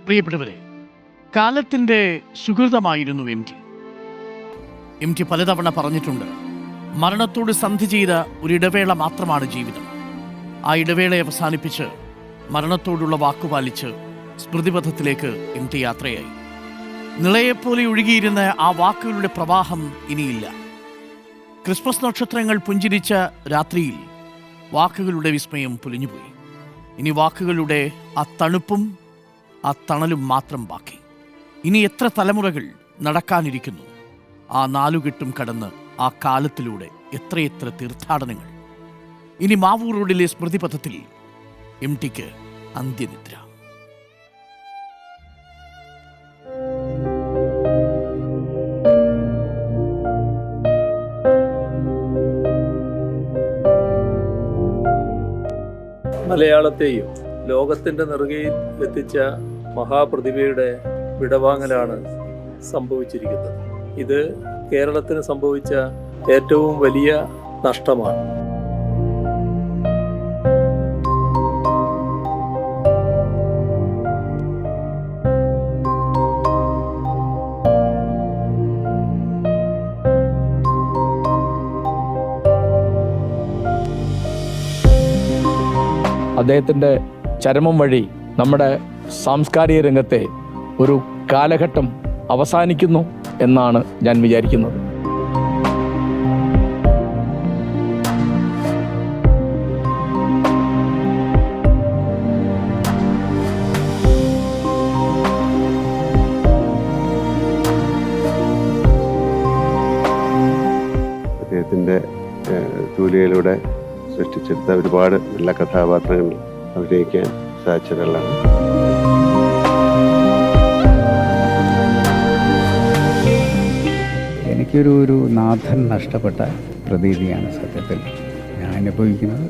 പ്രിയപ്പെട്ടവരെ, കാലത്തിൻ്റെ സുഹൃതമായിരുന്നു M T പലതവണ പറഞ്ഞിട്ടുണ്ട്, മരണത്തോട് സന്ധി ചെയ്ത ഒരു ഇടവേള മാത്രമാണ് ജീവിതം. ആ ഇടവേളയെ അവസാനിപ്പിച്ച് മരണത്തോടുള്ള വാക്കുപാലിച്ച് സ്മൃതിപഥത്തിലേക്ക് എം ടി യാത്രയായി. നിളയെപ്പോലെ ഒഴുകിയിരുന്ന ആ വാക്കുകളുടെ പ്രവാഹം ഇനിയില്ല. ക്രിസ്മസ് നക്ഷത്രങ്ങൾ പുഞ്ചിരിച്ച രാത്രിയിൽ വാക്കുകളുടെ വിസ്മയം പൊലിഞ്ഞുപോയി. ഇനി വാക്കുകളുടെ ആ തണുപ്പും ആ തണലും മാത്രം ബാക്കി. ഇനി എത്ര തലമുറകൾ നടക്കാനിരിക്കുന്നു. ആ നാലുകെട്ടും കടന്ന് ആ കാലത്തിലൂടെ എത്രയെത്ര തീർത്ഥാടനങ്ങൾ. ഇനി മാവൂർ റോഡിലെ സ്മൃതിപഥത്തിൽ എം ടിക്ക് അന്ത്യനിദ്ര. മലയാളത്തെയും ലോകത്തിൻ്റെ നെറുകയിൽ എത്തിച്ച മഹാപ്രതിഭയുടെ വിടവാങ്ങലാണ് സംഭവിച്ചിരിക്കുന്നത്. ഇത് കേരളത്തിന് സംഭവിച്ച ഏറ്റവും വലിയ നഷ്ടമാണ്. അദ്ദേഹത്തിൻ്റെ ചരമം വഴി നമ്മുടെ സാംസ്കാരിക രംഗത്തെ ഒരു കാലഘട്ടം അവസാനിക്കുന്നു എന്നാണ് ഞാൻ വിചാരിക്കുന്നത്. അദ്ദേഹത്തിൻ്റെ തൂലികയിലൂടെ സൃഷ്ടിച്ചെടുത്ത ഒരുപാട് നല്ല കഥാപാത്രങ്ങൾ അഭിനയിക്കാൻ സാധിച്ചൊരാളാണ്. എനിക്കൊരു നാഥൻ നഷ്ടപ്പെട്ട പ്രതീതിയാണ് സത്യത്തിൽ ഞാൻ അനുഭവിക്കുന്നത്.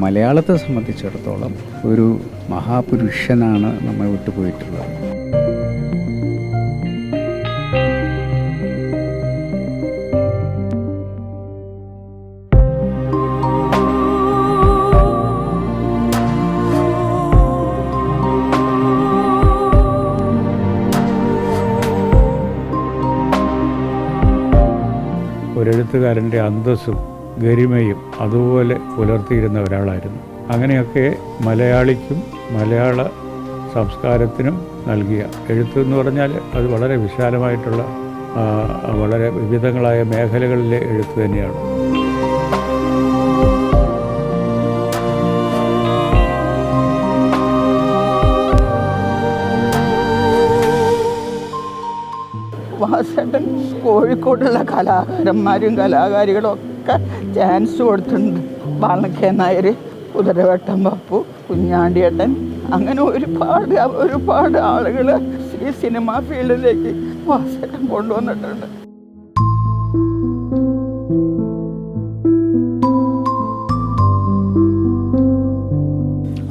മലയാളത്തെ സംബന്ധിച്ചിടത്തോളം ഒരു മഹാപുരുഷനാണ് നമ്മെ വിട്ടുപോയിട്ടുള്ളത്. ഒരെഴുത്തുകാരൻ്റെ അന്തസ്സും ഗരിമയും അതുപോലെ പുലർത്തിയിരുന്ന ഒരാളായിരുന്നു. അങ്ങനെയൊക്കെ മലയാളിക്കും മലയാള സംസ്കാരത്തിനും നൽകിയ എഴുത്തെന്ന് പറഞ്ഞാൽ അത് വളരെ വിശാലമായിട്ടുള്ള വളരെ വിവിധങ്ങളായ മേഖലകളിലെ എഴുത്ത് തന്നെയാണ്. വാസേട്ടൻ കോഴിക്കോടുള്ള കലാകാരന്മാരും കലാകാരികളും ഒക്കെ ചാൻസ് കൊടുത്തിട്ടുണ്ട്. ബാലകേ നായർ, കുതിരവട്ടം പപ്പു, കുഞ്ഞാണ്ടിയേട്ടൻ, അങ്ങനെ ഒരുപാട് ആളുകൾ ഈ സിനിമാ ഫീൽഡിലേക്ക് വാസേട്ടൻ കൊണ്ടുവന്നിട്ടുണ്ട്.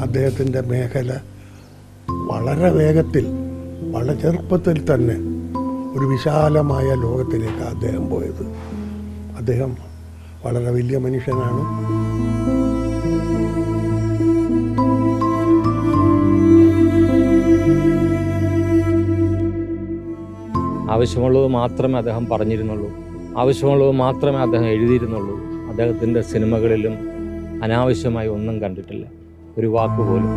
അദ്ദേഹത്തിൻ്റെ മേഖല വളരെ വേഗത്തിൽ, വളരെ ചെറുപ്പത്തിൽ തന്നെ ഒരു വിശാലമായ ലോകത്തിലേക്ക് അദ്ദേഹം പോയത്. അദ്ദേഹം വളരെ വലിയ മനുഷ്യനാണ്. ആവശ്യമുള്ളത് മാത്രമേ അദ്ദേഹം പറഞ്ഞിരുന്നുള്ളൂ, ആവശ്യമുള്ളത് മാത്രമേ അദ്ദേഹം എഴുതിയിരുന്നുള്ളൂ. അദ്ദേഹത്തിൻ്റെ സിനിമകളിലും അനാവശ്യമായി ഒന്നും കണ്ടിട്ടില്ല, ഒരു വാക്കുപോലും.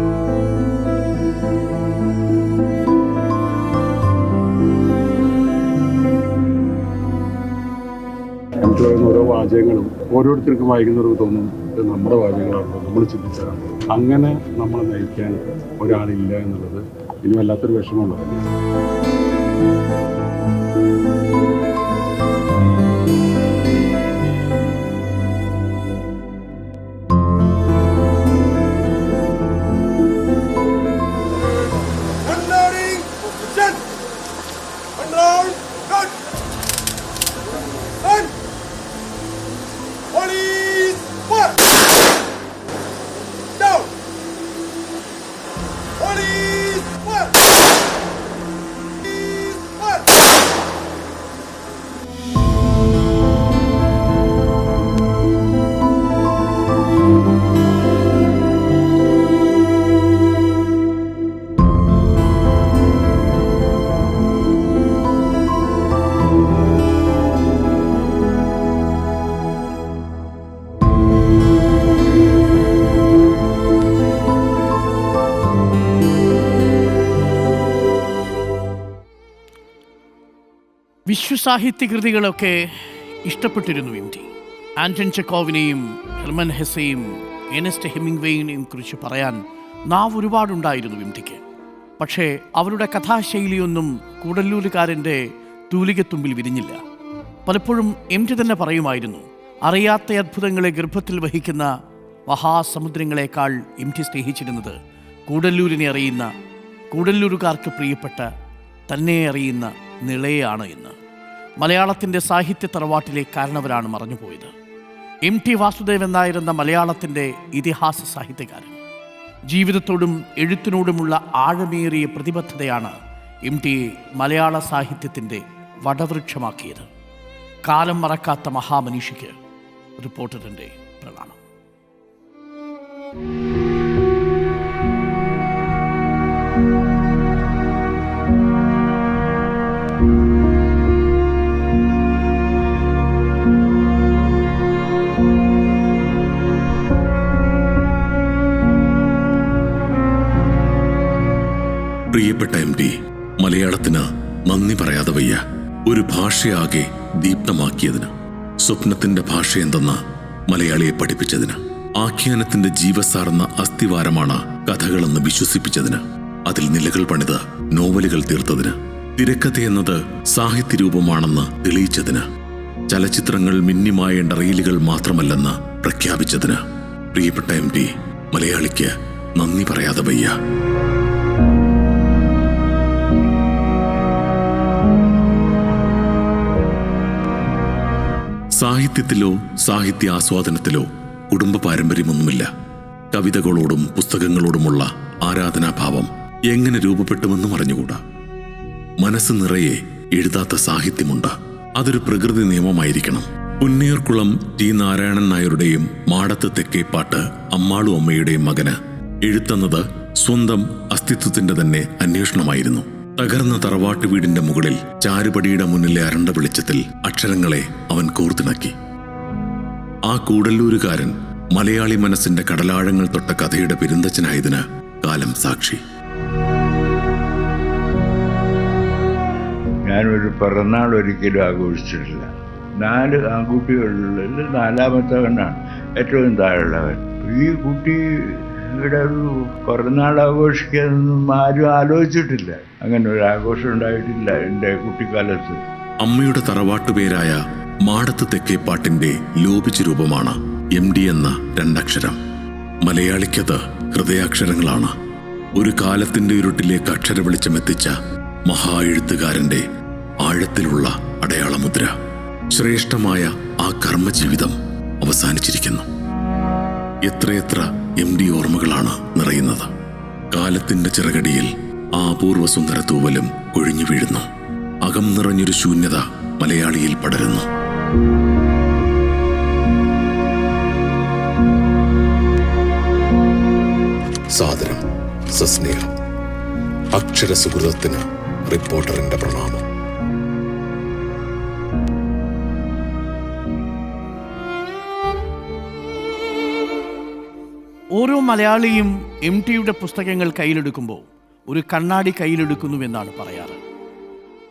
എനിക്ക് പറയുന്ന ഓരോ വാചകങ്ങളും ഓരോരുത്തർക്കും വായിക്കുന്നവർക്ക് തോന്നും ഇത് നമ്മുടെ വാചകങ്ങളാണല്ലോ, നമ്മൾ ചിന്തിച്ചതാണ്. അങ്ങനെ നമ്മളെ നയിക്കാൻ ഒരാളില്ല എന്നുള്ളത് ഇനി വല്ലാത്തൊരു വിഷമമുള്ളത്. വിശ്വസാഹിത്യ കൃതികളൊക്കെ ഇഷ്ടപ്പെട്ടിരുന്നു എം ടി. ആന്റൺ ചെക്കോവിനെയും ഹെർമൻ ഹെസ്സെയും ഏണസ്റ്റ് ഹെമിംഗ്വേയിനെയും കുറിച്ച് പറയാൻ നാവ് ഒരുപാടുണ്ടായിരുന്നു എം ടിക്ക്. പക്ഷേ അവരുടെ കഥാശൈലിയൊന്നും കൂടല്ലൂരുകാരൻ്റെ തൂലികത്തുമ്പിൽ വിരിഞ്ഞില്ല. പലപ്പോഴും എം ടി തന്നെ പറയുമായിരുന്നു, അറിയാത്ത അത്ഭുതങ്ങളെ ഗർഭത്തിൽ വഹിക്കുന്ന മഹാസമുദ്രങ്ങളെക്കാൾ എം ടി സ്നേഹിച്ചിരുന്നത് കൂടല്ലൂരിനെ അറിയുന്ന, കൂടല്ലൂരുകാർക്ക് പ്രിയപ്പെട്ട തന്നെ അറിയുന്ന നിളയാണ് എന്ന്. മലയാളത്തിൻ്റെ സാഹിത്യ തറവാട്ടിലെ കാരണവരാണ് മറഞ്ഞുപോയത്. എം ടി വാസുദേവൻ നായർ എന്ന മലയാളത്തിൻ്റെ ഇതിഹാസ സാഹിത്യകാരൻ. ജീവിതത്തോടും എഴുത്തിനോടുമുള്ള ആഴമേറിയ പ്രതിബദ്ധതയാണ് എം ടിയെ മലയാള സാഹിത്യത്തിൻ്റെ വടവൃക്ഷമാക്കിയത്. കാലം മറക്കാത്ത മഹാമനുഷ്യക്ക് റിപ്പോർട്ടറിൻ്റെ പ്രണാമം. പ്രിയപ്പെട്ട എം ടി, മലയാളത്തിന് നന്ദി പറയാതെ വയ്യ. ഒരു ഭാഷയാകെ ദീപ്തമാക്കിയതിന്, സ്വപ്നത്തിന്റെ ഭാഷയെന്തെന്ന് മലയാളിയെ പഠിപ്പിച്ചതിന്, ആഖ്യാനത്തിന്റെ ജീവസാർന്ന അസ്ഥിവാരമാണ് കഥകളെന്ന് വിശ്വസിപ്പിച്ചതിന്, അതിൽ നിലകൾ പണിത് നോവലുകൾ തീർത്തതിന്, തിരക്കഥയെന്നത് സാഹിത്യരൂപമാണെന്ന് തെളിയിച്ചതിന്, ചലച്ചിത്രങ്ങൾ മിന്നിമായേണ്ട റീലുകൾ മാത്രമല്ലെന്ന് പ്രഖ്യാപിച്ചതിന്, പ്രിയപ്പെട്ട എം ടി, മലയാളിക്ക് നന്ദി പറയാതെ വയ്യ. സാഹിത്യത്തിലോ സാഹിത്യ ആസ്വാദനത്തിലോ കുടുംബ പാരമ്പര്യമൊന്നുമില്ല. കവിതകളോടും പുസ്തകങ്ങളോടുമുള്ള ആരാധനാഭാവം എങ്ങനെ രൂപപ്പെട്ടുവെന്നും അറിഞ്ഞുകൂടാ. മനസ്സ് നിറയെ എഴുതാത്ത സാഹിത്യമുണ്ട്. അതൊരു പ്രകൃതി നിയമമായിരിക്കണം. പുന്നയൂർക്കുളം ടി നാരായണൻ നായരുടെയും മാടത്ത് തെക്കേപ്പാട്ട് അമ്മാളു അമ്മയുടെയും മകന് എഴുത്തെന്നത് സ്വന്തം അസ്തിത്വത്തിന്റെ തന്നെ അന്വേഷണമായിരുന്നു. തകർന്ന തറവാട്ട് വീടിന്റെ മുകളിൽ ചാരുപടിയുടെ മുന്നിലെ അരണ്ട വെളിച്ചത്തിൽ അക്ഷരങ്ങളെ അവൻ കോർത്തിണക്കി. ആ കൂടല്ലൂരുകാരൻ മലയാളി മനസ്സിന്റെ കടലാഴങ്ങൾ തൊട്ട കഥയുടെ പെരുന്തച്ഛനായതിന് കാലം സാക്ഷി. ഞാനൊരു പിറന്നാൾ ഒരിക്കലും ആഘോഷിച്ചിട്ടില്ല. 4 ആൺകുട്ടികളിൽ 4ാമത്തെ കണ്ണാണ് ഏറ്റവും താഴെയുള്ളവൻ. ഈ കുട്ടിയുടെ ഒരു പിറന്നാൾ ആഘോഷിക്കാനൊന്നും ആരും ആലോചിച്ചിട്ടില്ല. അങ്ങനെ ഒരു ആഘോഷം ഉണ്ടായിട്ടില്ല എൻ്റെ കുട്ടിക്കാലത്ത്. അമ്മയുടെ തറവാട്ടുപേരായ മാടത്ത് തെക്കേപ്പാട്ടിന്റെ ലോപിച്ച രൂപമാണ് എം ഡി എന്ന 2 അക്ഷരം. മലയാളിക്കത് ഹൃദയാക്ഷരങ്ങളാണ്. ഒരു കാലത്തിന്റെ ഇരുട്ടിലേക്ക് അക്ഷര വെളിച്ചമെത്തിച്ച മഹാ എഴുത്തുകാരന്റെ ആഴത്തിലുള്ള അടയാളമുദ്ര. ശ്രേഷ്ഠമായ ആ കർമ്മജീവിതം അവസാനിച്ചിരിക്കുന്നു. എത്രയെത്ര എം ഡി ഓർമ്മകളാണ് നിറയുന്നത്. കാലത്തിന്റെ ചിറകടിയിൽ ആ അപൂർവ സുന്ദര തൂവലും കൊഴിഞ്ഞു വീഴുന്നു. അകം നിറഞ്ഞൊരു ശൂന്യത മലയാളിയിൽ പടരുന്നു. സാദരം, സസ്നേഹം. അക്ഷരസുഹൃതത്തിന് റിപ്പോർട്ടറിന്റെ പ്രണാമം. ഓരോ മലയാളിയും എം ടിയുടെ പുസ്തകങ്ങൾ കയ്യിലെടുക്കുമ്പോൾ ഒരു കണ്ണാടി കയ്യിലെടുക്കുന്നുവെന്നാണ് പറയാറ്.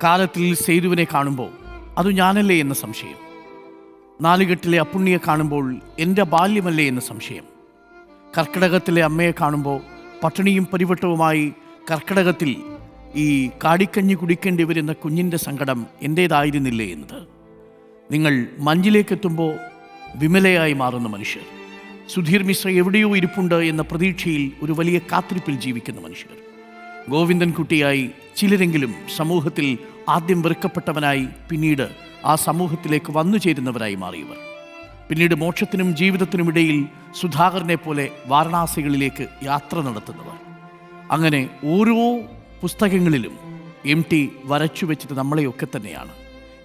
കാലത്തിൽ സേതുവിനെ കാണുമ്പോൾ അത് ഞാനല്ലേ എന്ന സംശയം. നാലുകെട്ടിലെ അപ്പുണ്ണിയെ കാണുമ്പോൾ എൻ്റെ ബാല്യമല്ലേ എന്ന സംശയം. കർക്കിടകത്തിലെ അമ്മയെ കാണുമ്പോൾ പട്ടിണിയും പരിവട്ടവുമായി കർക്കിടകത്തിൽ ഈ കാടിക്കഞ്ഞി കുടിക്കേണ്ടി വരുന്ന കുഞ്ഞിൻ്റെ സങ്കടം എൻ്റേതായിരുന്നില്ലേ എന്നത്. നിങ്ങൾ മഞ്ചിലേക്കെത്തുമ്പോൾ വിമലയായി മാറുന്ന മനുഷ്യർ, സുധീർ മിശ്ര എവിടെയോ ഇരിപ്പുണ്ട് എന്ന പ്രതീക്ഷയിൽ ഒരു വലിയ കാത്തിരിപ്പിൽ ജീവിക്കുന്ന മനുഷ്യർ, ഗോവിന്ദൻകുട്ടിയായി ചിലരെങ്കിലും സമൂഹത്തിൽ ആദ്യം വെറുക്കപ്പെട്ടവനായി പിന്നീട് ആ സമൂഹത്തിലേക്ക് വന്നു ചേരുന്നവരായി മാറിയവർ, പിന്നീട് മോക്ഷത്തിനും ജീവിതത്തിനുമിടയിൽ സുധാകരനെ പോലെ വാരണാസികളിലേക്ക് യാത്ര നടത്തുന്നവർ. അങ്ങനെ ഓരോ പുസ്തകങ്ങളിലും എം ടി വരച്ചു വെച്ചത് നമ്മളെയൊക്കെ തന്നെയാണ്.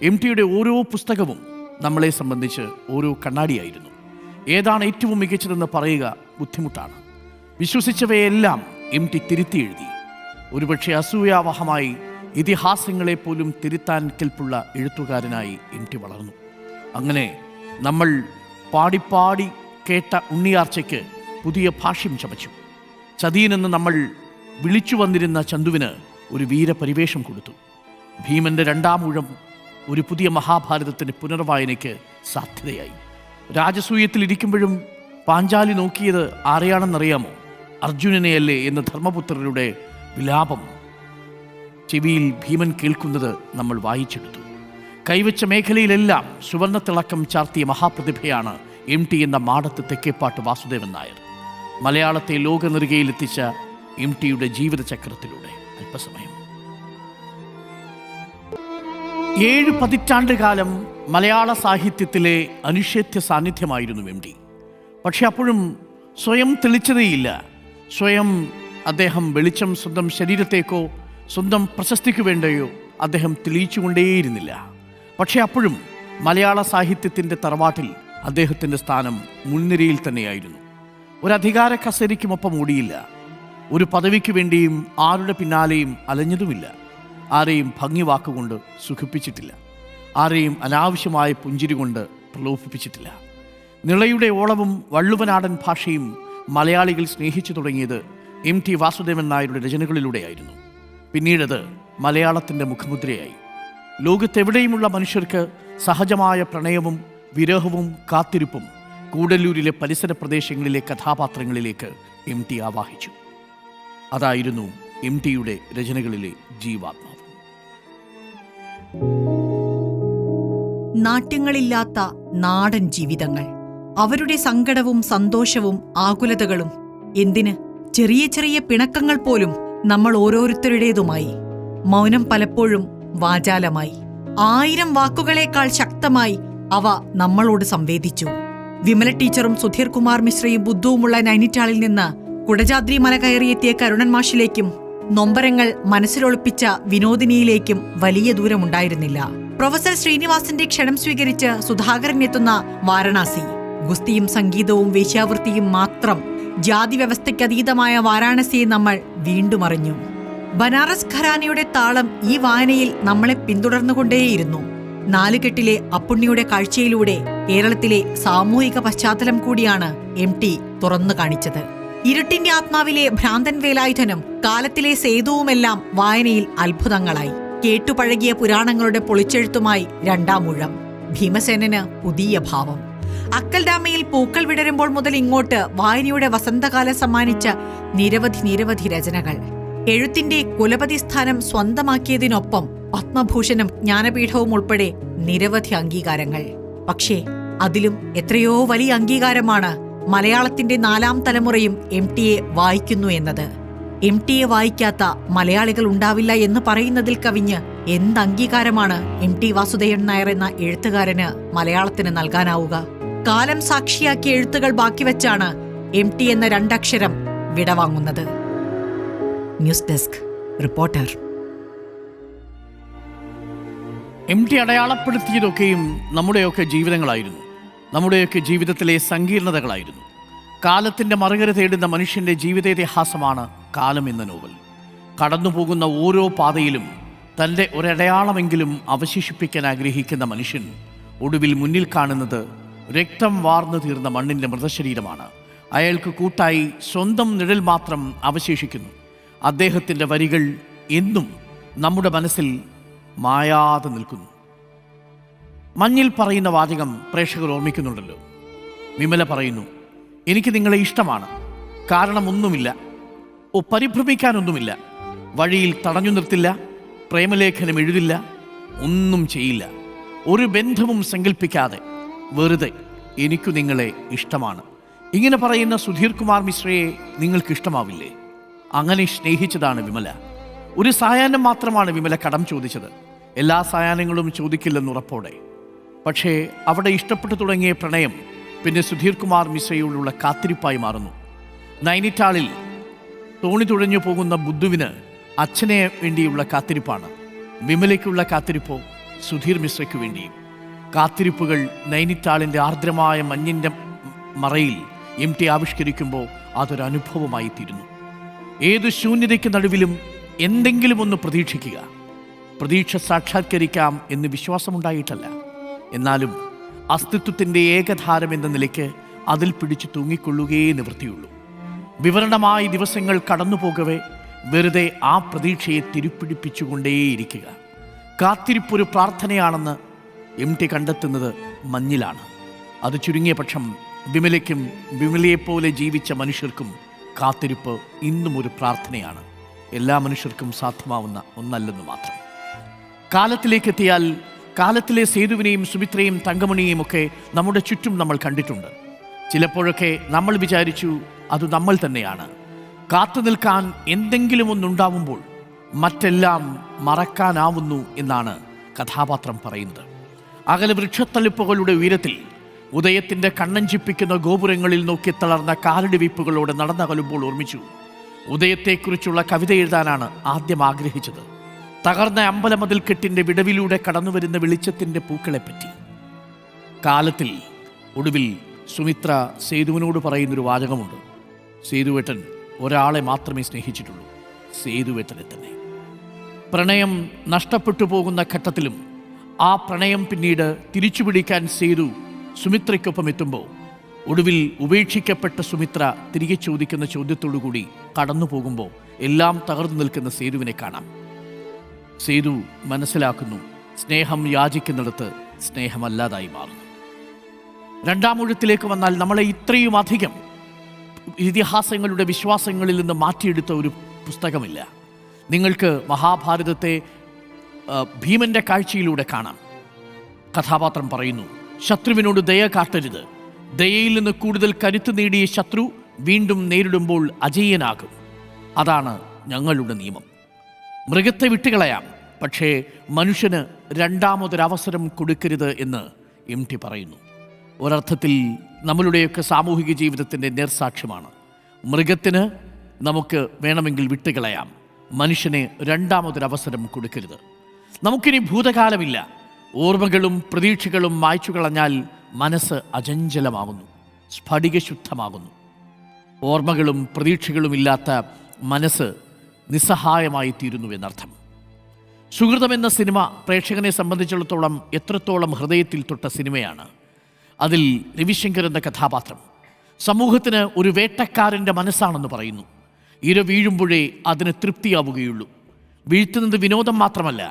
എം ടിയുടെ ഓരോ പുസ്തകവും നമ്മളെ സംബന്ധിച്ച് ഓരോ കണ്ണാടിയായിരുന്നു. ഏതാണ് ഏറ്റവും മികച്ചതെന്ന് പറയുക ബുദ്ധിമുട്ടാണ്. വിശ്വസിച്ചവയെല്ലാം എം ടി തിരുത്തി എഴുതി. ഒരുപക്ഷെ അസൂയാവഹമായി ഇതിഹാസങ്ങളെപ്പോലും തിരുത്താൻ കെൽപ്പുള്ള എഴുത്തുകാരനായി എം ടി വളർന്നു. അങ്ങനെ നമ്മൾ പാടിപ്പാടി കേട്ട ഉണ്ണിയാർച്ചയ്ക്ക് പുതിയ ഭാഷ്യം ചമച്ചു. ചതിയനെന്ന് നമ്മൾ വിളിച്ചു വന്നിരുന്ന ചന്തുവിന് ഒരു വീരപരിവേഷം കൊടുത്തു. ഭീമന്റെ 2ാം ഊഴം ഒരു പുതിയ മഹാഭാരതത്തിൻ്റെ പുനർവായനയ്ക്ക് സാധ്യതയായി. രാജസൂയത്തിലിരിക്കുമ്പോഴും പാഞ്ചാലി നോക്കിയത് ആരെയാണെന്നറിയാമോ? അർജുനനെയല്ലേ എന്ന് ധർമ്മപുത്രരുടെ വിലാപം ചെവിയിൽ ഭീമൻ കേൾക്കുന്നത് നമ്മൾ വായിച്ചെടുത്തു. കൈവച്ച മേഖലയിലെല്ലാം സുവർണത്തിളക്കം ചാർത്തിയ മഹാപ്രതിഭയാണ് MT എന്ന മാടത്ത് തെക്കേപ്പാട്ട് വാസുദേവൻ നായർ. മലയാളത്തെ ലോകനെറുകയിലെത്തിച്ച MTയുടെ ജീവിതചക്രത്തിലൂടെ അല്പസമയം. 7 പതിറ്റാണ്ട് കാലം മലയാള സാഹിത്യത്തിലെ അനിഷേധ്യ സാന്നിധ്യമായിരുന്നു MT. പക്ഷെ അപ്പോഴും സ്വയം തെളിച്ചതേയില്ല. സ്വയം അദ്ദേഹം വെളിച്ചം സ്വന്തം ശരീരത്തേക്കോ സ്വന്തം പ്രശസ്തിക്കു വേണ്ടയോ അദ്ദേഹം തെളിയിച്ചുകൊണ്ടേയിരുന്നില്ല. പക്ഷെ അപ്പോഴും മലയാള സാഹിത്യത്തിൻ്റെ തറവാട്ടിൽ അദ്ദേഹത്തിൻ്റെ സ്ഥാനം മുൻനിരയിൽ തന്നെയായിരുന്നു. ഒരു അധികാര കസേരയ്ക്കുമൊപ്പം ഓടിയില്ല. ഒരു പദവിക്ക് വേണ്ടിയും ആരുടെ പിന്നാലെയും അലഞ്ഞതുമില്ല. ആരെയും ഭംഗി വാക്കുകൊണ്ട് സുഖിപ്പിച്ചിട്ടില്ല. ആരെയും അനാവശ്യമായ പുഞ്ചിരി കൊണ്ട് പ്രലോഭിപ്പിച്ചിട്ടില്ല. നിളയുടെ ഓളവും വള്ളുവനാടൻ ഭാഷയും മലയാളികൾ സ്നേഹിച്ചു തുടങ്ങിയത് MT വാസുദേവൻ നായരുടെ രചനകളിലൂടെയായിരുന്നു. പിന്നീടത് മലയാളത്തിൻ്റെ മുഖമുദ്രയായി. ലോകത്തെവിടെയുമുള്ള മനുഷ്യർക്ക് സഹജമായ പ്രണയവും വിരഹവും കാത്തിരിപ്പും കൂടല്ലൂരിലെ പരിസര പ്രദേശങ്ങളിലെ കഥാപാത്രങ്ങളിലേക്ക് MT ആവാഹിച്ചു. അതായിരുന്നു MTയുടെ രചനകളിലെ ജീവാത്മാവ്. നാട്യങ്ങളില്ലാത്ത നാടൻ ജീവിതങ്ങൾ, അവരുടെ സങ്കടവും സന്തോഷവും ആകുലതകളും, എന്തിന് ചെറിയ ചെറിയ പിണക്കങ്ങൾ പോലും നമ്മൾ ഓരോരുത്തരുടേതുമായി. മൗനം പലപ്പോഴും വാചാലമായി, 1000 വാക്കുകളേക്കാൾ ശക്തമായി അവ നമ്മളോട് സംവേദിച്ചു. വിമല ടീച്ചറും സുധീർ കുമാർ മിശ്രയും ബുദ്ധുവുമുള്ള നൈനിറ്റാളിൽ നിന്ന് കുടജാദ്രി മല കയറിയെത്തിയ കരുണൻ മാഷിലേക്കും നൊമ്പരങ്ങൾ മനസ്സിലൊളിപ്പിച്ച വിനോദിനിയിലേക്കും വലിയ ദൂരമുണ്ടായിരുന്നില്ല. പ്രൊഫസർ ശ്രീനിവാസന്റെ ക്ഷണം സ്വീകരിച്ച് സുധാകരൻ എത്തുന്ന വാരണാസി, ഗുസ്തിയും സംഗീതവും വേശ്യാവൃത്തിയും മാത്രം ജാതി വ്യവസ്ഥയ്ക്കതീതമായ വാരാണസിയെ നമ്മൾ വീണ്ടും അറിഞ്ഞു. ബനാറസ് ഖരാനയുടെ താളം ഈ വായനയിൽ നമ്മളെ പിന്തുടർന്നുകൊണ്ടേയിരുന്നു. 4 കെട്ടിലെ അപ്പുണ്ണിയുടെ കാഴ്ചയിലൂടെ കേരളത്തിലെ സാമൂഹിക പശ്ചാത്തലം കൂടിയാണ് MT തുറന്നു കാണിച്ചത്. ഇരുട്ടിന്റെ ആത്മാവിലെ ഭ്രാന്തൻ വേലായുധനും കാലത്തിലെ സേതുവുമെല്ലാം വായനയിൽ അത്ഭുതങ്ങളായി. കേട്ടുപഴകിയ പുരാണങ്ങളുടെ പൊളിച്ചെഴുത്തുമായി 2ാം ഊഴം. ഭീമസേനന് പുതിയ ഭാവം. അക്കൽഡാമയിൽ പൂക്കൾ വിടരുമ്പോൾ മുതൽ ഇങ്ങോട്ട് വായനയുടെ വസന്തകാലം സമ്മാനിച്ച നിരവധി രചനകൾ. എഴുത്തിന്റെ കുലപതി സ്ഥാനം സ്വന്തമാക്കിയതിനൊപ്പം പത്മഭൂഷണും ജ്ഞാനപീഠവും ഉൾപ്പെടെ നിരവധി അംഗീകാരങ്ങൾ. പക്ഷേ അതിലും എത്രയോ വലിയ അംഗീകാരമാണ് മലയാളത്തിന്റെ 4ാം തലമുറയും MTയെ വായിക്കുന്നു എന്നത്. MTയെ വായിക്കാത്ത മലയാളികൾ ഉണ്ടാവില്ല എന്ന് പറയുന്നതിൽ കവിഞ്ഞ് എന്ത് അംഗീകാരമാണ് MT വാസുദേവൻ നായർ എന്ന എഴുത്തുകാരന് മലയാളത്തിന് നൽകാനാവുക? കാലം സാക്ഷിയാക്കിയ എഴുത്തുകൾ ബാക്കിവെച്ചാണ് MT എന്ന 2 അക്ഷരം വിടവാങ്ങുന്നത്. News desk, reporter. MT അടയാളപ്പെടുത്തിയതൊക്കെയും നമ്മുടെയൊക്കെ ജീവിതങ്ങളായിരുന്നു. നമ്മുടെയൊക്കെ ജീവിതത്തിലെ സങ്കീർണതകളായിരുന്നു. കാലത്തിൻ്റെ മറുകര തേടുന്ന മനുഷ്യൻ്റെ ജീവിതേതിഹാസമാണ് കാലം എന്ന നോവൽ. കടന്നുപോകുന്ന ഓരോ പാതയിലും തൻ്റെ ഒരടയാളമെങ്കിലും അവശേഷിപ്പിക്കാൻ ആഗ്രഹിക്കുന്ന മനുഷ്യൻ ഒടുവിൽ മുന്നിൽ കാണുന്നത് രക്തം വാർന്നു തീർന്ന മണ്ണിൻ്റെ മൃതശരീരമാണ്. അയാൾക്ക് കൂട്ടായി സ്വന്തം നിഴൽ മാത്രം അവശേഷിക്കുന്നു. അദ്ദേഹത്തിൻ്റെ വരികൾ എന്നും നമ്മുടെ മനസ്സിൽ മായാതെ നിൽക്കുന്നു. മഞ്ഞിൽ പറയുന്ന വാചകം പ്രേക്ഷകർ ഓർമ്മിക്കുന്നുണ്ടല്ലോ. വിമല പറയുന്നു, എനിക്ക് നിങ്ങളെ ഇഷ്ടമാണ്, കാരണമൊന്നുമില്ല, പരിഭ്രമിക്കാനൊന്നുമില്ല, വഴിയിൽ തടഞ്ഞു നിർത്തില്ല, പ്രേമലേഖനം എഴുതില്ല, ഒന്നും ചെയ്യില്ല, ഒരു ബന്ധവും സങ്കല്പിക്കാതെ വെറുതെ എനിക്കു നിങ്ങളെ ഇഷ്ടമാണ്. ഇങ്ങനെ പറയുന്ന സുധീർ കുമാർ മിശ്രയെ നിങ്ങൾക്ക് ഇഷ്ടമാവില്ലേ? അങ്ങനെ സ്നേഹിച്ചതാണ് വിമല. ഒരു സായാഹ്നം മാത്രമാണ് വിമല കടം ചോദിച്ചത്. എല്ലാ സായാഹ്നങ്ങളും ചോദിക്കില്ലെന്നുറപ്പോടെ. പക്ഷേ അവിടെ ഇഷ്ടപ്പെട്ടു തുടങ്ങിയ പ്രണയം പിന്നെ സുധീർ കുമാർ മിശ്രയോടുള്ള കാത്തിരിപ്പായി മാറുന്നു. നൈനിറ്റാളിൽ തോണി തുഴഞ്ഞു പോകുന്ന ബുദ്ധുവിന് അച്ഛനെ വേണ്ടിയുള്ള കാത്തിരിപ്പാണ്. വിമലയ്ക്കുള്ള കാത്തിരിപ്പോ സുധീർ മിശ്രയ്ക്കു വേണ്ടിയും. കാത്തിരിപ്പുകൾ നൈനിറ്റാളിൻ്റെ ആർദ്രമായ മഞ്ഞിൻ്റെ മറയിൽ MT ആവിഷ്കരിക്കുമ്പോൾ അതൊരു അനുഭവമായി തീരുന്നു. ഏതു ശൂന്യതയ്ക്ക് നടുവിലും എന്തെങ്കിലും ഒന്ന് പ്രതീക്ഷിക്കുക. പ്രതീക്ഷ സാക്ഷാത്കരിക്കാം എന്ന് വിശ്വാസമുണ്ടായിട്ടല്ല, എന്നാലും അസ്തിത്വത്തിൻ്റെ ഏകധാരം എന്ന നിലയ്ക്ക് അതിൽ പിടിച്ചു തൂങ്ങിക്കൊള്ളുകയേ നിവൃത്തിയുള്ളൂ. വിവരണമായ ദിവസങ്ങൾ കടന്നു പോകവേ വെറുതെ ആ പ്രതീക്ഷയെ തിരുപ്പിടിപ്പിച്ചുകൊണ്ടേയിരിക്കുക. കാത്തിരിപ്പൊരു പ്രാർത്ഥനയാണെന്ന് MT കണ്ടെത്തുന്നത് മഞ്ഞിലാണ്. അത് ചുരുങ്ങിയ പക്ഷം വിമലയ്ക്കും വിമലയെപ്പോലെ ജീവിച്ച മനുഷ്യർക്കും കാത്തിരിപ്പ് ഇന്നും ഒരു പ്രാർത്ഥനയാണ്. എല്ലാ മനുഷ്യർക്കും സാധ്യമാവുന്ന ഒന്നല്ലെന്ന് മാത്രം. കാലത്തിലേക്കെത്തിയാൽ കാലത്തിലെ സേതുവിനെയും സുമിത്രയും തങ്കമണിയെയും ഒക്കെ നമ്മുടെ ചുറ്റും നമ്മൾ കണ്ടിട്ടുണ്ട്. ചിലപ്പോഴൊക്കെ നമ്മൾ വിചാരിച്ചു അത് നമ്മൾ തന്നെയാണ്. കാത്തു നിൽക്കാൻ എന്തെങ്കിലും ഒന്നുണ്ടാവുമ്പോൾ മറ്റെല്ലാം മറക്കാനാവുന്നു എന്നാണ് കഥാപാത്രം പറയുന്നത്. അകലെ വൃക്ഷത്തളിപ്പുകളുടെ ഉയരത്തിൽ ഉദയത്തിൻ്റെ കണ്ണഞ്ചിപ്പിക്കുന്ന ഗോപുരങ്ങളിൽ നോക്കി തളർന്ന കാലടി വീപ്പുകളോട് നടന്നകലുമ്പോൾ ഓർമ്മിച്ചു, ഉദയത്തെക്കുറിച്ചുള്ള കവിത എഴുതാനാണ് ആദ്യം ആഗ്രഹിച്ചത്. തകർന്ന അമ്പലമതിൽക്കെട്ടിൻ്റെ വിടവിലൂടെ കടന്നുവരുന്ന വെളിച്ചത്തിൻ്റെ പൂക്കളെപ്പറ്റി. കാലത്തിൽ ഒടുവിൽ സുമിത്ര സേതുവിനോട് പറയുന്നൊരു വാചകമുണ്ട്. സേതുവേട്ടൻ ഒരാളെ മാത്രമേ സ്നേഹിച്ചിട്ടുള്ളൂ, സേതുവേട്ടനെ തന്നെ. പ്രണയം നഷ്ടപ്പെട്ടു പോകുന്ന ഘട്ടത്തിലും ആ പ്രണയം പിന്നീട് തിരിച്ചുപിടിക്കാൻ സേതു സുമിത്രയ്ക്കൊപ്പം എത്തുമ്പോൾ ഒടുവിൽ ഉപേക്ഷിക്കപ്പെട്ട സുമിത്ര തിരികെ ചോദിക്കുന്ന ചോദ്യത്തോടുകൂടി കടന്നു പോകുമ്പോൾ എല്ലാം തകർന്നു നിൽക്കുന്ന സേതുവിനെ കാണാം. സേതു മനസ്സിലാക്കുന്നു, സ്നേഹം യാചിക്കുന്നിടത്ത് സ്നേഹമല്ലാതായി മാറുന്നു. രണ്ടാം ഒഴുത്തിലേക്ക് വന്നാൽ നമ്മളെ ഇത്രയും അധികം ഇതിഹാസങ്ങളുടെ വിശ്വാസങ്ങളിൽ നിന്ന് മാറ്റിയെടുത്ത ഒരു പുസ്തകമില്ല. നിങ്ങൾക്ക് മഹാഭാരതത്തെ ഭീമന്റെ കാഴ്ചയിലൂടെ കാണാം. കഥാപാത്രം പറയുന്നു, ശത്രുവിനോട് ദയ കാട്ടരുത്. ദയയിൽ നിന്ന് കൂടുതൽ കരുത്ത് നേടിയ ശത്രു വീണ്ടും നേരിടുമ്പോൾ അജയ്യനാകും. അതാണ് ഞങ്ങളുടെ നിയമം. മൃഗത്തെ വിട്ടുകളയാം, പക്ഷേ മനുഷ്യന് രണ്ടാമതൊരവസരം കൊടുക്കരുത് എന്ന് MT പറയുന്നു. ഒരർത്ഥത്തിൽ നമ്മളുടെയൊക്കെ സാമൂഹിക ജീവിതത്തിൻ്റെ നേർസാക്ഷ്യമാണ്. മൃഗത്തിന് നമുക്ക് വേണമെങ്കിൽ വിട്ടുകളയാം, മനുഷ്യനെ രണ്ടാമതൊരവസരം കൊടുക്കരുത്. നമുക്കിനി ഭൂതകാലമില്ല. ഓർമ്മകളും പ്രതീക്ഷകളും മായ്ച്ചു കളഞ്ഞാൽ മനസ്സ് അചഞ്ചലമാവുന്നു, സ്ഫടികശുദ്ധമാകുന്നു. ഓർമ്മകളും പ്രതീക്ഷകളും ഇല്ലാത്ത മനസ്സ് നിസ്സഹായമായി തീരുന്നു എന്നർത്ഥം. സുഹൃതം എന്ന സിനിമ പ്രേക്ഷകനെ സംബന്ധിച്ചിടത്തോളം എത്രത്തോളം ഹൃദയത്തിൽ തൊട്ട സിനിമയാണ്. അതിൽ രവിശങ്കർ എന്ന കഥാപാത്രം സമൂഹത്തിന് ഒരു വേട്ടക്കാരൻ്റെ മനസ്സാണെന്ന് പറയുന്നു. ഇര വീഴുമ്പോഴേ അതിന് തൃപ്തിയാവുകയുള്ളൂ. വീഴ്ത്തുന്നത് വിനോദം മാത്രമല്ല,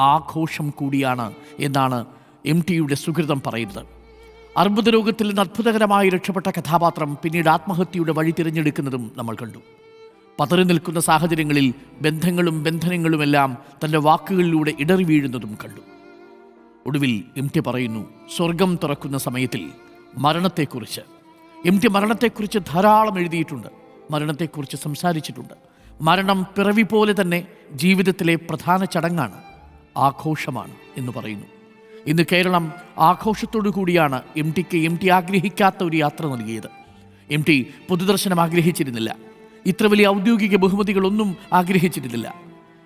ആഘോഷം കൂടിയാണ് എന്നാണ് MTയുടെ സുഹൃതം പറയുന്നത്. അർബുദ രോഗത്തിൽ നിന്ന് അത്ഭുതകരമായി രക്ഷപ്പെട്ട കഥാപാത്രം പിന്നീട് ആത്മഹത്യയുടെ വഴി തിരഞ്ഞെടുക്കുന്നതും നമ്മൾ കണ്ടു. പതറി നിൽക്കുന്ന സാഹചര്യങ്ങളിൽ ബന്ധങ്ങളും ബന്ധനങ്ങളുമെല്ലാം തൻ്റെ വാക്കുകളിലൂടെ ഇടറി വീഴുന്നതും കണ്ടു. ഒടുവിൽ MT പറയുന്നു, സ്വർഗം തുറക്കുന്ന സമയത്തിൽ മരണത്തെക്കുറിച്ച്. MT മരണത്തെക്കുറിച്ച് ധാരാളം എഴുതിയിട്ടുണ്ട്, മരണത്തെക്കുറിച്ച് സംസാരിച്ചിട്ടുണ്ട്. മരണം പിറവി പോലെ തന്നെ ജീവിതത്തിലെ പ്രധാന ചടങ്ങാണ്, ആഘോഷമാണ് എന്ന് പറയുന്നു. ഇന്ന് കേരളം ആഘോഷത്തോടു കൂടിയാണ് MTക്ക് MT ആഗ്രഹിക്കാത്ത ഒരു യാത്ര നൽകിയത്. MT പൊതുദർശനം ആഗ്രഹിച്ചിരുന്നില്ല, ഇത്ര വലിയ ഔദ്യോഗിക ബഹുമതികളൊന്നും ആഗ്രഹിച്ചിരുന്നില്ല.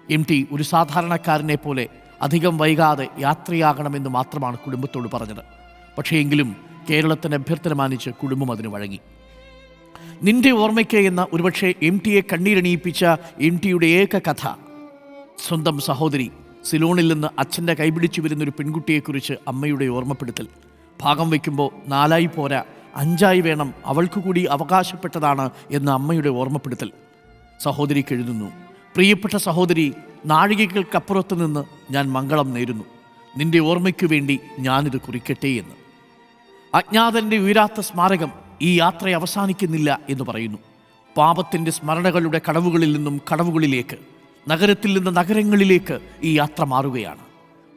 MT ഒരു സാധാരണക്കാരനെ പോലെ അധികം വൈകാതെ യാത്രയാകണമെന്ന് മാത്രമാണ് കുടുംബത്തോട് പറഞ്ഞത്. പക്ഷേ എങ്കിലും കേരളത്തിൻ്റെ അഭ്യർത്ഥന മാനിച്ച് കുടുംബം അതിന് വഴങ്ങി. നിന്റെ ഓർമ്മയ്ക്ക് എന്ന ഒരുപക്ഷെ MTയെ കണ്ണീരണിയിപ്പിച്ച MTയുടെ ഏക കഥ, സ്വന്തം സഹോദരി സിലോണിൽ നിന്ന് അച്ഛൻ്റെ കൈപിടിച്ചു വരുന്നൊരു പെൺകുട്ടിയെക്കുറിച്ച് അമ്മയുടെ ഓർമ്മപ്പെടുത്തൽ. ഭാഗം വയ്ക്കുമ്പോൾ 4 പോരാ 5 വേണം, അവൾക്ക് കൂടി അവകാശപ്പെട്ടതാണ് എന്ന അമ്മയുടെ ഓർമ്മപ്പെടുത്തൽ. സഹോദരിക്ക് എഴുതുന്നു, പ്രിയപ്പെട്ട സഹോദരി, നാഴികകൾക്കപ്പുറത്ത് നിന്ന് ഞാൻ മംഗളം നേരുന്നു. നിന്റെ ഓർമ്മയ്ക്കു വേണ്ടി ഞാനിത് കുറിക്കട്ടെ എന്ന്. അജ്ഞാതൻ്റെ ഉയരാത്ത സ്മാരകം ഈ യാത്ര അവസാനിക്കുന്നില്ല എന്ന് പറയുന്നു. പാപത്തിൻ്റെ സ്മരണകളുടെ കടവുകളിൽ നിന്നും കടവുകളിലേക്ക്, നഗരത്തിൽ നിന്ന് നഗരങ്ങളിലേക്ക് ഈ യാത്ര മാറുകയാണ്.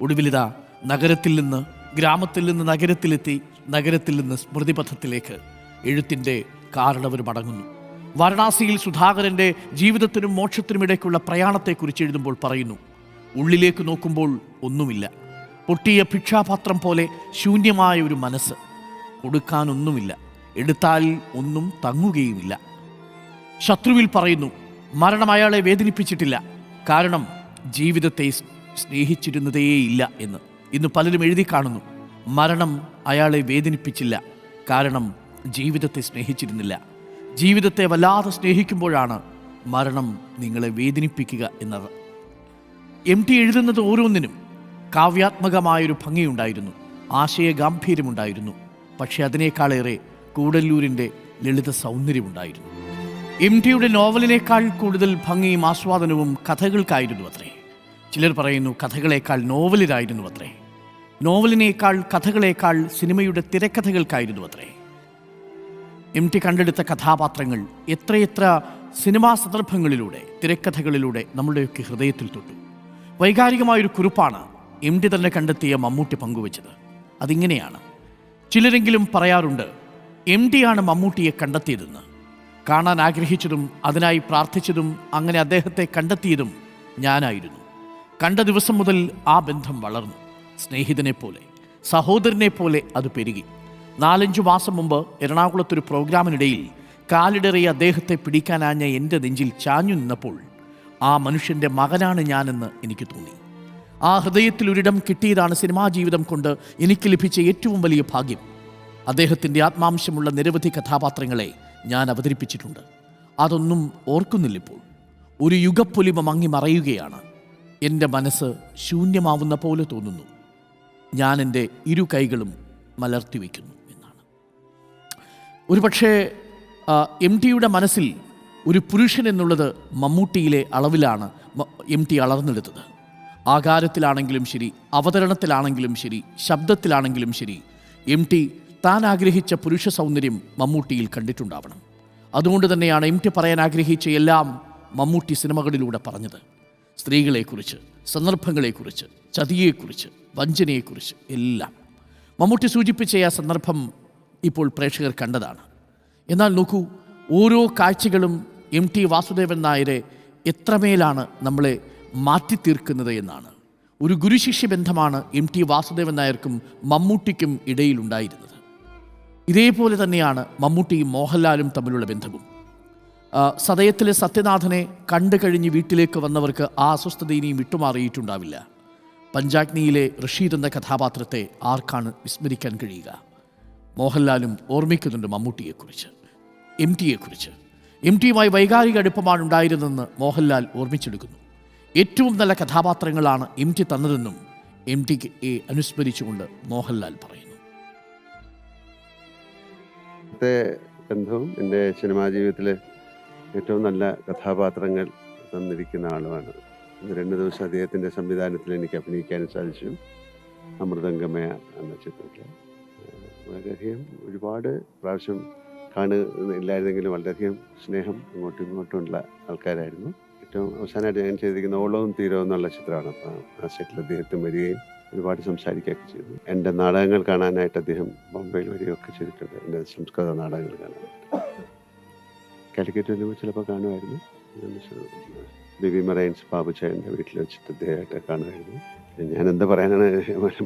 ഒടുവിലിതാ നഗരത്തിൽ നിന്ന് ഗ്രാമത്തിൽ നിന്ന് നഗരത്തിലെത്തി, നഗരത്തിൽ നിന്ന് സ്മൃതിപഥത്തിലേക്ക് എഴുത്തിൻ്റെ കാരണവർ മടങ്ങുന്നു. വാരണാസിയിൽ സുധാകരൻ്റെ ജീവിതത്തിനും മോക്ഷത്തിനും ഇടയ്ക്കുള്ള പ്രയാണത്തെക്കുറിച്ച് എഴുതുമ്പോൾ പറയുന്നു, ഉള്ളിലേക്ക് നോക്കുമ്പോൾ ഒന്നുമില്ല, പൊട്ടിയ ഭിക്ഷാപാത്രം പോലെ ശൂന്യമായ ഒരു മനസ്സ്, കൊടുക്കാനൊന്നുമില്ല, എടുത്താൽ ഒന്നും തങ്ങുകയുമില്ല. ശത്രുവിൽ പറയുന്നു, മരണം അയാളെ വേദനിപ്പിച്ചിട്ടില്ല, കാരണം ജീവിതത്തെ സ്നേഹിച്ചിരുന്നതേയില്ല എന്ന്. ഇന്ന് പലരും എഴുതി കാണുന്നു, മരണം അയാളെ വേദനിപ്പിച്ചില്ല, കാരണം ജീവിതത്തെ സ്നേഹിച്ചിരുന്നില്ല. ജീവിതത്തെ വല്ലാതെ സ്നേഹിക്കുമ്പോഴാണ് മരണം നിങ്ങളെ വേദനിപ്പിക്കുക എന്നത്. MT എഴുതുന്നത് ഓരോന്നിനും കാവ്യാത്മകമായൊരു ഭംഗിയുണ്ടായിരുന്നു, ആശയഗാംഭീര്യമുണ്ടായിരുന്നു. പക്ഷേ അതിനേക്കാളേറെ കൂടല്ലൂരിൻ്റെ ലളിത സൗന്ദര്യമുണ്ടായിരുന്നു. MTയുടെ നോവലിനേക്കാൾ കൂടുതൽ ഭംഗിയും ആസ്വാദനവും കഥകൾക്കായിരുന്നു അത്രേ. ചിലർ പറയുന്നു കഥകളേക്കാൾ നോവലിലായിരുന്നു അത്രേ. നോവലിനേക്കാൾ കഥകളേക്കാൾ സിനിമയുടെ തിരക്കഥകൾക്കായിരുന്നു അത്രേ. MT കണ്ടെടുത്ത കഥാപാത്രങ്ങൾ എത്രയെത്ര സിനിമാ സന്ദർഭങ്ങളിലൂടെ തിരക്കഥകളിലൂടെ നമ്മുടെയൊക്കെ ഹൃദയത്തിൽ തൊട്ടു. വൈകാരികമായൊരു കുറിപ്പാണ് MT തന്നെ കണ്ടെത്തിയ മമ്മൂട്ടി പങ്കുവച്ചത്. അതിങ്ങനെയാണ്: ചിലരെങ്കിലും പറയാറുണ്ട് MT ആണ് മമ്മൂട്ടിയെ കണ്ടെത്തിയതെന്ന്. കാണാൻ ആഗ്രഹിച്ചതും അതിനായി പ്രാർത്ഥിച്ചതും അങ്ങനെ അദ്ദേഹത്തെ കണ്ടെത്തിയതും ഞാനായിരുന്നു. കണ്ട ദിവസം മുതൽ ആ ബന്ധം വളർന്നു. സ്നേഹിതനെ പോലെ, സഹോദരനെ പോലെ അത് പെരുകി. 4-5 മാസം മുമ്പ് എറണാകുളത്തൊരു പ്രോഗ്രാമിനിടയിൽ കാലിടറി അദ്ദേഹത്തെ പിടിക്കാനാഞ്ഞ എൻ്റെ നെഞ്ചിൽ ചാഞ്ഞു നിന്നപ്പോൾ ആ മനുഷ്യൻ്റെ മകനാണ് ഞാനെന്ന് എനിക്ക് തോന്നി. ആ ഹൃദയത്തിൽ ഒരിടം കിട്ടിയതാണ് സിനിമാ ജീവിതം കൊണ്ട് എനിക്ക് ലഭിച്ച ഏറ്റവും വലിയ ഭാഗ്യം. അദ്ദേഹത്തിൻ്റെ ആത്മാംശമുള്ള നിരവധി കഥാപാത്രങ്ങളെ ഞാൻ അവതരിപ്പിച്ചിട്ടുണ്ട്. അതൊന്നും ഓർക്കുന്നില്ലിപ്പോൾ. ഒരു യുഗപ്പൊലിമ മങ്ങി മറയുകയാണ്. എൻ്റെ മനസ്സ് ശൂന്യമാവുന്ന പോലെ തോന്നുന്നു. ഞാൻ എൻ്റെ 2 കൈകളും മലർത്തി വയ്ക്കുന്നു എന്നാണ്. ഒരുപക്ഷേ MTയുടെ മനസ്സിൽ ഒരു പുരുഷൻ എന്നുള്ളത് മമ്മൂട്ടിയിലെ അളവിലാണ് MT അളർന്നെടുത്തത്. ആകാരത്തിലാണെങ്കിലും ശരി, അവതരണത്തിലാണെങ്കിലും ശരി, ശബ്ദത്തിലാണെങ്കിലും ശരി, MT താൻ ആഗ്രഹിച്ച പുരുഷ സൗന്ദര്യം മമ്മൂട്ടിയിൽ കണ്ടിട്ടുണ്ടാവണം. അതുകൊണ്ട് തന്നെയാണ് MT പറയാൻ ആഗ്രഹിച്ച എല്ലാം മമ്മൂട്ടി സിനിമകളിലൂടെ പറഞ്ഞത്. സ്ത്രീകളെക്കുറിച്ച്, സന്ദർഭങ്ങളെക്കുറിച്ച്, ചതിയെക്കുറിച്ച്, വഞ്ചനയെക്കുറിച്ച് എല്ലാം മമ്മൂട്ടി സൂചിപ്പിച്ച ആ സന്ദർഭം ഇപ്പോൾ പ്രേക്ഷകർ കണ്ടതാണ്. എന്നാൽ നോക്കൂ, ഓരോ കാഴ്ചകളും MT വാസുദേവൻ നായരെ എത്രമേലാണ് നമ്മളെ മാറ്റിത്തീർക്കുന്നത് എന്നാണ്. ഒരു ഗുരുശിഷ്യ ബന്ധമാണ് MT വാസുദേവൻ നായർക്കും മമ്മൂട്ടിക്കും ഇടയിലുണ്ടായിരുന്നത്. ഇതേപോലെ തന്നെയാണ് മമ്മൂട്ടിയും മോഹൻലാലും തമ്മിലുള്ള ബന്ധവും. സതയത്തിലെ സത്യനാഥനെ കണ്ടു കഴിഞ്ഞ് വീട്ടിലേക്ക് വന്നവർക്ക് ആ അസ്വസ്ഥത ഇനിയും വിട്ടുമാറിയിട്ടുണ്ടാവില്ല. പഞ്ചാഗ്നിയിലെ റഷീദ് എന്ന കഥാപാത്രത്തെ ആർക്കാണ് വിസ്മരിക്കാൻ കഴിയുക? മോഹൻലാലും ഓർമ്മിക്കുന്നുണ്ട് മമ്മൂട്ടിയെക്കുറിച്ച്, MTയെക്കുറിച്ച്. MTയുമായി വൈകാരിക അടുപ്പമാണ് ഉണ്ടായിരുന്നതെന്ന് മോഹൻലാൽ ഓർമ്മിച്ചെടുക്കുന്നു. ഏറ്റവും നല്ല കഥാപാത്രങ്ങളാണ് MT തന്നതെന്നും MTയെ അനുസ്മരിച്ചുകൊണ്ട് മോഹൻലാൽ പറയുന്നു. ബന്ധവും എൻ്റെ സിനിമാ ജീവിതത്തിലെ ഏറ്റവും നല്ല കഥാപാത്രങ്ങൾ തന്നിരിക്കുന്ന ആളുമാണ്. 2 ദിവസം അദ്ദേഹത്തിൻ്റെ സംവിധാനത്തിൽ എനിക്ക് അഭിനയിക്കാനും സാധിച്ചു. അമൃതംഗമയ എന്ന ചിത്രത്തിൽ വളരെയധികം ഒരുപാട് പ്രാവശ്യം കാണുന്നില്ലായിരുന്നെങ്കിലും വളരെയധികം സ്നേഹം അങ്ങോട്ടും ഇങ്ങോട്ടുമുള്ള ആൾക്കാരായിരുന്നു. ഏറ്റവും അവസാനമായിട്ട് ഞാൻ ചെയ്തിരിക്കുന്ന ഓളവും തീരവും എന്നുള്ള ചിത്രമാണ്. അപ്പോൾ ആ സെറ്റിൽ അദ്ദേഹത്തിന് വരികയും ഒരുപാട് സംസാരിക്കുകയൊക്കെ ചെയ്തു. എൻ്റെ നാടകങ്ങൾ കാണാനായിട്ട് അദ്ദേഹം ബോംബെയിൽ വരികയൊക്കെ ചെയ്തിട്ടുണ്ട്. എൻ്റെ സംസ്കൃത നാടകങ്ങൾ കാണാനായിട്ട് കാലിക്കറ്റ് വരുമ്പോൾ ചിലപ്പോൾ കാണുമായിരുന്നു. ബേബി മറൈൻസ് ബാബുചായൻ്റെ വീട്ടിൽ വെച്ചിട്ട് അദ്ദേഹമായിട്ട് കാണുമായിരുന്നു. ഞാൻ എന്താ പറയാനാണ്,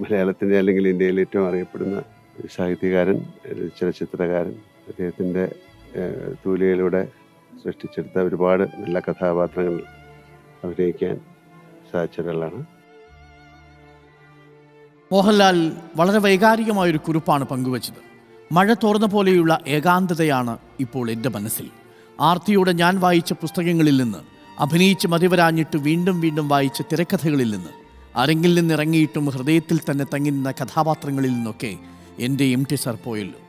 മലയാളത്തിൻ്റെ അല്ലെങ്കിൽ ഇന്ത്യയിൽ ഏറ്റവും അറിയപ്പെടുന്ന സാഹിത്യകാരൻ, ചലച്ചിത്രകാരൻ, അദ്ദേഹത്തിൻ്റെ തൂലികയിലൂടെ സൃഷ്ടിച്ചെടുത്ത ഒരുപാട് നല്ല കഥാപാത്രങ്ങൾ അഭിനയിക്കാൻ സാധിച്ച ഒരാളാണ്. മോഹൻലാൽ വളരെ വൈകാരികമായൊരു കുറിപ്പാണ് പങ്കുവച്ചത്. മഴ തോർന്ന പോലെയുള്ള ഏകാന്തതയാണ് ഇപ്പോൾ എൻ്റെ മനസ്സിൽ. ആർത്തിയോടെ ഞാൻ വായിച്ച പുസ്തകങ്ങളിൽ നിന്ന്, അഭിനയിച്ച് മതിവരാഞ്ഞിട്ട് വീണ്ടും വീണ്ടും വായിച്ച തിരക്കഥകളിൽ നിന്ന്, അരങ്ങിൽ നിന്നിറങ്ങിയിട്ടും ഹൃദയത്തിൽ തന്നെ തങ്ങി നിന്ന കഥാപാത്രങ്ങളിൽ നിന്നൊക്കെ എൻ്റെ MT സാർ പോയല്ലോ.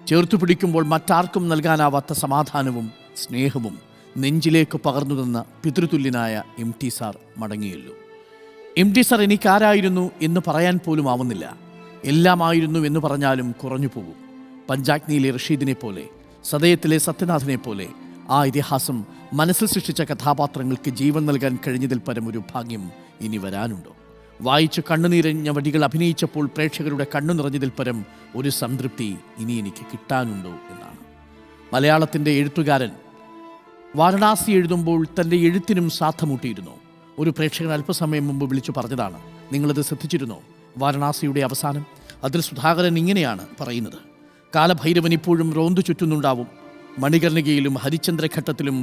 ചേർത്തു പിടിക്കുമ്പോൾ മറ്റാർക്കും നൽകാനാവാത്ത സമാധാനവും സ്നേഹവും നെഞ്ചിലേക്ക് പകർന്നു തന്ന പിതൃതുല്യനായ MT സാർ മടങ്ങിയല്ലോ. MT സാർ എനിക്കാരായിരുന്നു എന്ന് പറയാൻ പോലും ആവുന്നില്ല. എല്ലാമായിരുന്നു എന്ന് പറഞ്ഞാലും കുറഞ്ഞു പോകും. പഞ്ചാഗ്നിയിലെ റഷീദിനെ പോലെ, സതയത്തിലെ സത്യനാഥനെ പോലെ ആ ഇതിഹാസം മനസ്സിൽ സൃഷ്ടിച്ച കഥാപാത്രങ്ങൾക്ക് ജീവൻ നൽകാൻ കഴിഞ്ഞതിൽ പരം ഒരു ഭാഗ്യം ഇനി വരാനുണ്ടോ? വായിച്ച് കണ്ണുനീരഞ്ഞ വടികൾ അഭിനയിച്ചപ്പോൾ പ്രേക്ഷകരുടെ കണ്ണു നിറഞ്ഞതിൽ പരം ഒരു സംതൃപ്തി ഇനി എനിക്ക് കിട്ടാനുണ്ടോ എന്നാണ്. മലയാളത്തിൻ്റെ എഴുത്തുകാരൻ വാരണാസി എഴുതുമ്പോൾ തൻ്റെ എഴുത്തിനും സാധ്യമുട്ടിയിരുന്നു. ഒരു പ്രേക്ഷകൻ അല്പസമയം മുമ്പ് വിളിച്ചു പറഞ്ഞതാണ്. നിങ്ങളത് ശ്രദ്ധിച്ചിരുന്നോ? വാരണാസിയുടെ അവസാനം അതിൽ സുധാകരൻ ഇങ്ങനെയാണ് പറയുന്നത്: കാലഭൈരവൻ ഇപ്പോഴും റോന്തു ചുറ്റുന്നുണ്ടാവും, മണികർണികയിലും ഹരിചന്ദ്രഘട്ടത്തിലും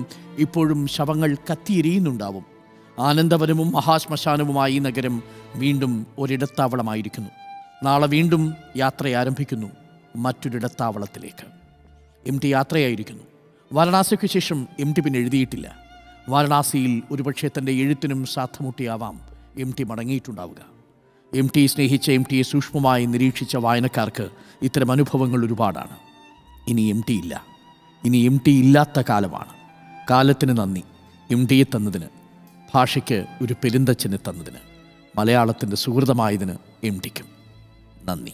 ഇപ്പോഴും ശവങ്ങൾ കത്തിയെരിയുന്നുണ്ടാവും. ആനന്ദവനവും മഹാശ്മശാനവുമായി ഈ നഗരം വീണ്ടും ഒരിടത്താവളമായിരിക്കുന്നു. നാളെ വീണ്ടും യാത്ര ആരംഭിക്കുന്നു മറ്റൊരിടത്താവളത്തിലേക്ക്. MT യാത്രയായിരിക്കുന്നു. വാരണാസിക്ക് ശേഷം MT പിന്നെ എഴുതിയിട്ടില്ല. വാരണാസിയിൽ ഒരുപക്ഷെ തൻ്റെ എഴുത്തിനും സാധ്യമുട്ടിയാവാം MT മടങ്ങിയിട്ടുണ്ടാവുക. MT സ്നേഹിച്ച, MTയെ സൂക്ഷ്മമായി നിരീക്ഷിച്ച വായനക്കാർക്ക് ഇത്തരം അനുഭവങ്ങൾ ഒരുപാടാണ്. ഇനി MT ഇല്ല. ഇനി MT ഇല്ലാത്ത കാലമാണ്. കാലത്തിന് നന്ദി, MTയെ തന്നതിന്. ഭാഷയ്ക്ക് ഒരു പെരുന്തച്ഛനെ തന്നതിന്, മലയാളത്തിൻ്റെ സുഹൃതമായതിന് MDക്കും നന്ദി.